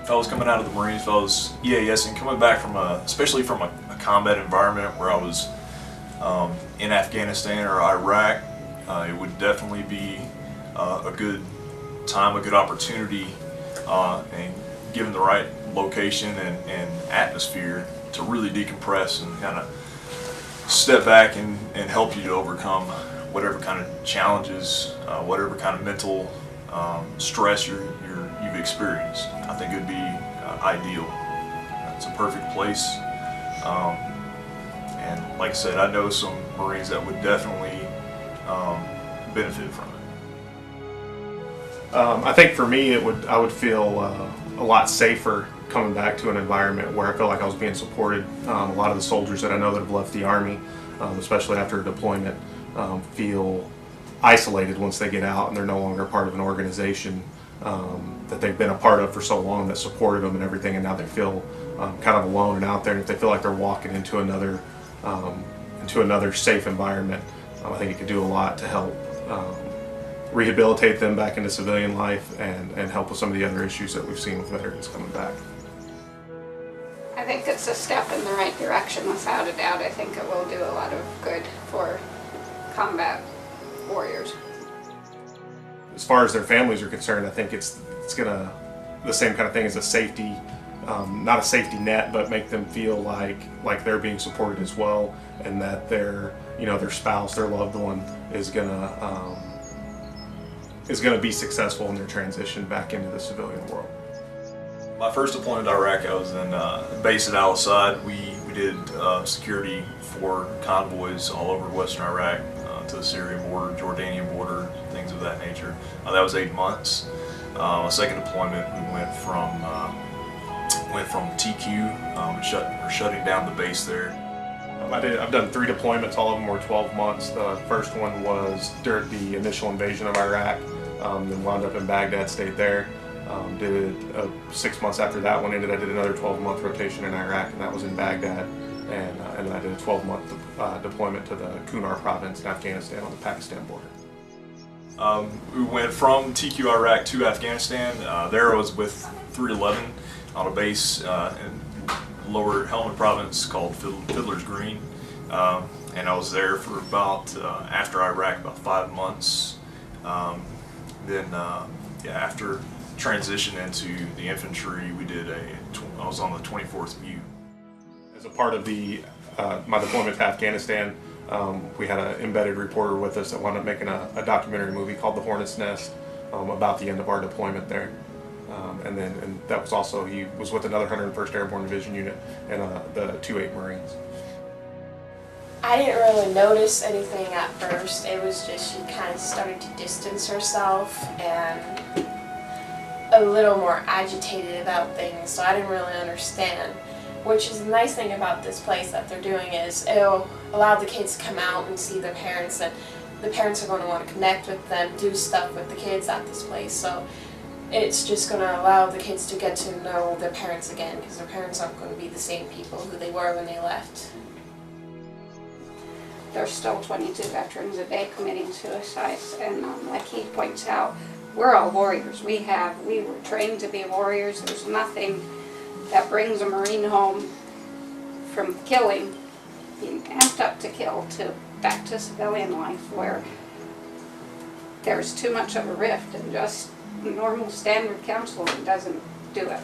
if I was coming out of the Marines, if I was EAS and coming back from especially from a combat environment where I was in Afghanistan or Iraq, it would definitely be a good time, a good opportunity, and given the right location and atmosphere to really decompress and kind of step back and help you to overcome whatever kind of challenges, whatever kind of mental stress you've experienced. I think it would be ideal. It's a perfect place. And like I said, I know some Marines that would definitely benefit from it. I think for me, I would feel a lot safer coming back to an environment where I feel like I was being supported. A lot of the soldiers that I know that have left the Army, especially after a deployment, feel isolated once they get out and they're no longer part of an organization that they've been a part of for so long that supported them and everything, and now they feel kind of alone and out there, and if they feel like they're walking into another safe environment, I think it could do a lot to help rehabilitate them back into civilian life and help with some of the other issues that we've seen with veterans coming back. I think it's a step in the right direction, without a doubt. I think it will do a lot of good for combat warriors. As far as their families are concerned, I think it's gonna the same kind of thing as a safety, not a safety net, but make them feel like they're being supported as well, and that their spouse, their loved one is gonna be successful in their transition back into the civilian world. My first deployment to Iraq, I was in base at Al Asad. We did security for convoys all over western Iraq to the Syrian border, Jordanian border, things of that nature. That was 8 months. My second deployment, we went from TQ, shutting down the base there. I've done 3 deployments. All of them were 12 months. The first one was during the initial invasion of Iraq. Then wound up in Baghdad, stayed there. Did 6 months after that one ended. I did another 12-month rotation in Iraq, and that was in Baghdad. And then I did a 12-month deployment to the Kunar province in Afghanistan on the Pakistan border. We went from TQ Iraq to Afghanistan. There I was with 311 on a base in lower Helmand province called Fiddler's Green. And I was there for about, after Iraq, about 5 months. After transition into the infantry, I was on the 24th View. As a part of my deployment to Afghanistan, we had an embedded reporter with us that wound up making a documentary movie called The Hornet's Nest about the end of our deployment there. And that was also, he was with another 101st Airborne Division unit and the 2-8 Marines. I didn't really notice anything at first. It was just she kind of started to distance herself and a little more agitated about things, so I didn't really understand. Which is the nice thing about this place that they're doing is it'll allow the kids to come out and see their parents, and the parents are going to want to connect with them, do stuff with the kids at this place. So it's just going to allow the kids to get to know their parents again, because their parents aren't going to be the same people who they were when they left. There's still 22 veterans a day committing suicides, and like he points out, we're all warriors. We were trained to be warriors. There's nothing that brings a Marine home from killing, being amped up to kill, to back to civilian life, where there's too much of a rift, and just normal standard counseling doesn't do it.